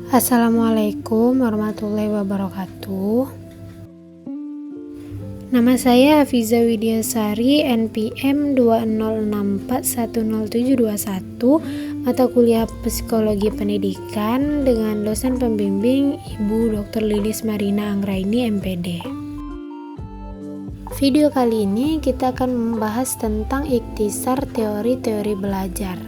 Assalamualaikum warahmatullahi wabarakatuh. Nama saya Hafiza Widyasari, NPM 20641071, mata kuliah Psikologi Pendidikan dengan dosen pembimbing Ibu Dr. Lilis Marina Anggraini, MPD. Video kali ini kita akan membahas tentang ikhtisar teori-teori belajar.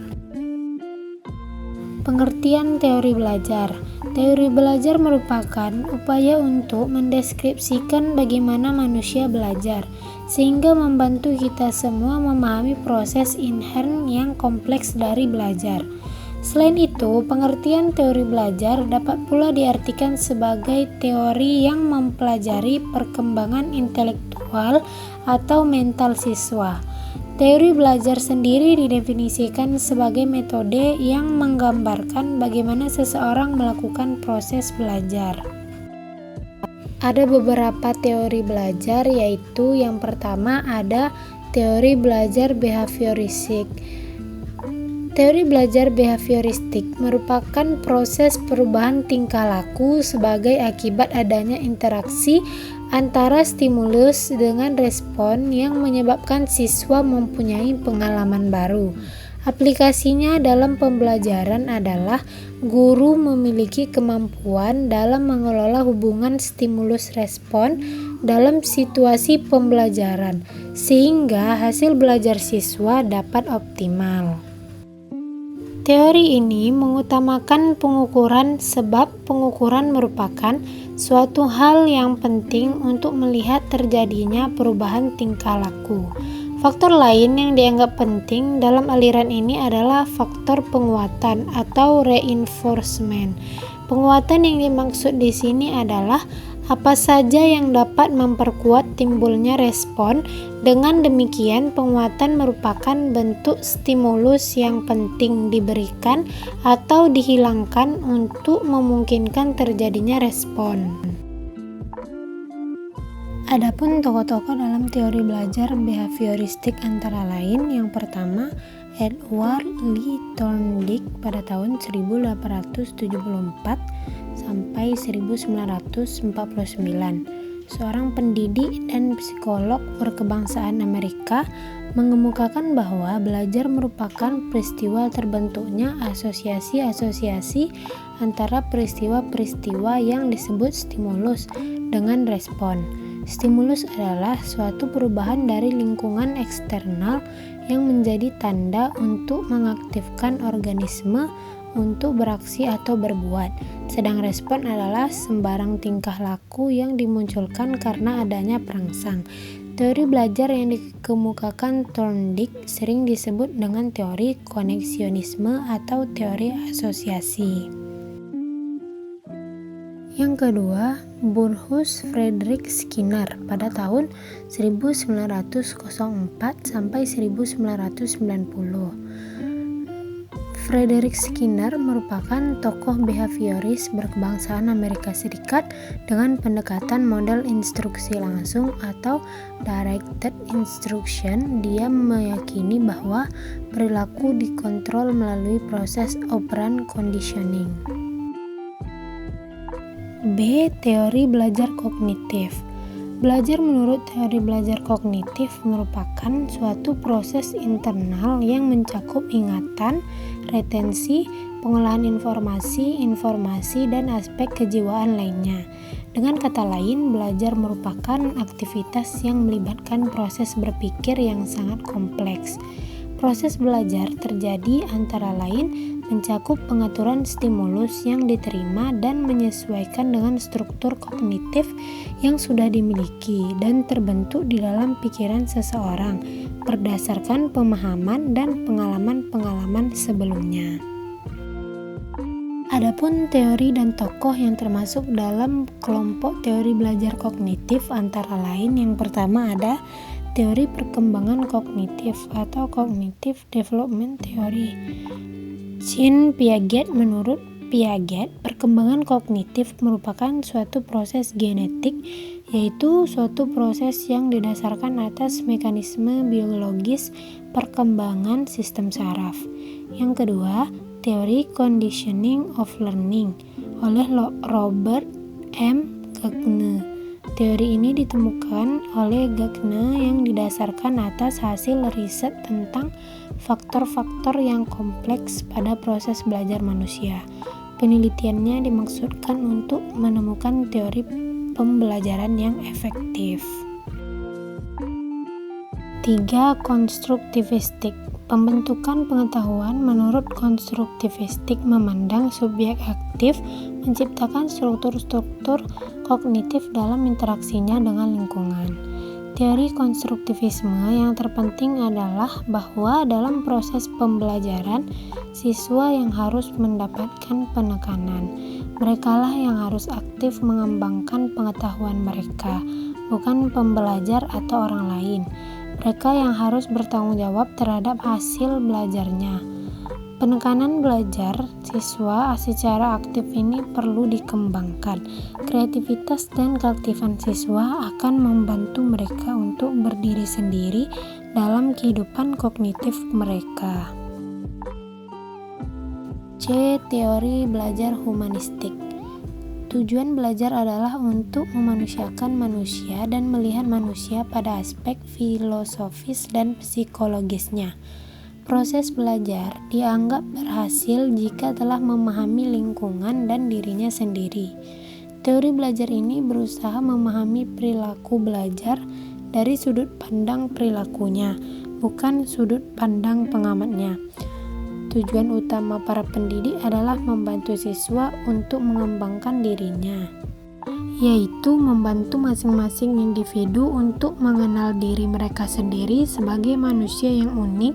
Pengertian teori belajar. Teori belajar merupakan upaya untuk mendeskripsikan bagaimana manusia belajar, sehingga membantu kita semua memahami proses inheren yang kompleks dari belajar. Selain itu, pengertian teori belajar dapat pula diartikan sebagai teori yang mempelajari perkembangan intelektual atau mental siswa. Teori belajar sendiri didefinisikan sebagai metode yang menggambarkan bagaimana seseorang melakukan proses belajar. Ada beberapa teori belajar, yaitu yang pertama ada teori belajar behavioristik. Teori belajar behavioristik merupakan proses perubahan tingkah laku sebagai akibat adanya interaksi antara stimulus dengan respon yang menyebabkan siswa mempunyai pengalaman baru. Aplikasinya dalam pembelajaran adalah guru memiliki kemampuan dalam mengelola hubungan stimulus-respon dalam situasi pembelajaran, sehingga hasil belajar siswa dapat optimal. Teori ini mengutamakan pengukuran sebab pengukuran merupakan suatu hal yang penting untuk melihat terjadinya perubahan tingkah laku. Faktor lain yang dianggap penting dalam aliran ini adalah faktor penguatan atau reinforcement. Penguatan yang dimaksud di sini adalah apa saja yang dapat memperkuat timbulnya respon. Dengan demikian, penguatan merupakan bentuk stimulus yang penting diberikan atau dihilangkan untuk memungkinkan terjadinya respon. Adapun tokoh-tokoh dalam teori belajar behavioristik antara lain, yang pertama Edward Lee Thorndike pada tahun 1874 sampai 1949, seorang pendidik dan psikolog berkebangsaan Amerika, mengemukakan bahwa belajar merupakan peristiwa terbentuknya asosiasi-asosiasi antara peristiwa-peristiwa yang disebut stimulus dengan respon. Stimulus adalah suatu perubahan dari lingkungan eksternal yang menjadi tanda untuk mengaktifkan organisme untuk beraksi atau berbuat, sedang respon adalah sembarang tingkah laku yang dimunculkan karena adanya perangsang. Teori belajar yang dikemukakan Thorndike sering disebut dengan teori koneksionisme atau teori asosiasi. Yang kedua, Burrhus Frederick Skinner pada tahun 1904 sampai 1990. Frederick Skinner merupakan tokoh behavioris berkebangsaan Amerika Serikat dengan pendekatan model instruksi langsung atau directed instruction. Dia meyakini bahwa perilaku dikontrol melalui proses operant conditioning. B. Teori belajar kognitif. Belajar menurut teori belajar kognitif merupakan suatu proses internal yang mencakup ingatan, retensi, pengolahan informasi, dan aspek kejiwaan lainnya. Dengan kata lain, belajar merupakan aktivitas yang melibatkan proses berpikir yang sangat kompleks. Proses belajar terjadi antara lain mencakup pengaturan stimulus yang diterima dan menyesuaikan dengan struktur kognitif yang sudah dimiliki dan terbentuk di dalam pikiran seseorang berdasarkan pemahaman dan pengalaman-pengalaman sebelumnya. Adapun teori dan tokoh yang termasuk dalam kelompok teori belajar kognitif antara lain, yang pertama ada teori perkembangan kognitif atau cognitive development theory. Jean Piaget. Menurut Piaget, perkembangan kognitif merupakan suatu proses genetik, yaitu suatu proses yang didasarkan atas mekanisme biologis perkembangan sistem saraf. Yang kedua, teori conditioning of learning. oleh Robert M. Gagne. Teori ini ditemukan oleh Gagne yang didasarkan atas hasil riset tentang faktor-faktor yang kompleks pada proses belajar manusia. Penelitiannya dimaksudkan untuk menemukan teori pembelajaran yang efektif. 3. Konstruktivistik. Pembentukan pengetahuan menurut konstruktivistik memandang subjek aktif menciptakan struktur-struktur kognitif dalam interaksinya dengan lingkungan. Teori konstruktivisme yang terpenting adalah bahwa dalam proses pembelajaran, siswa yang harus mendapatkan penekanan. Merekalah yang harus aktif mengembangkan pengetahuan mereka, bukan pembelajar atau orang lain. Mereka yang harus bertanggung jawab terhadap hasil belajarnya. Penekanan belajar siswa secara aktif ini perlu dikembangkan. Kreativitas dan keaktifan siswa akan membantu mereka untuk berdiri sendiri dalam kehidupan kognitif mereka. C. Teori belajar humanistik. Tujuan belajar adalah untuk memanusiakan manusia dan melihat manusia pada aspek filosofis dan psikologisnya. Proses belajar dianggap berhasil jika telah memahami lingkungan dan dirinya sendiri. Teori belajar ini berusaha memahami perilaku belajar dari sudut pandang perilakunya, bukan sudut pandang pengamatnya. Tujuan utama para pendidik adalah membantu siswa untuk mengembangkan dirinya, yaitu membantu masing-masing individu untuk mengenal diri mereka sendiri sebagai manusia yang unik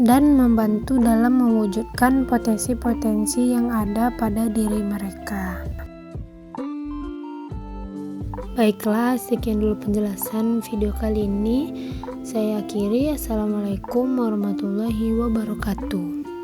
dan membantu dalam mewujudkan potensi-potensi yang ada pada diri mereka. Baiklah, sekian dulu penjelasan video kali ini. Saya akhiri. Assalamualaikum warahmatullahi wabarakatuh.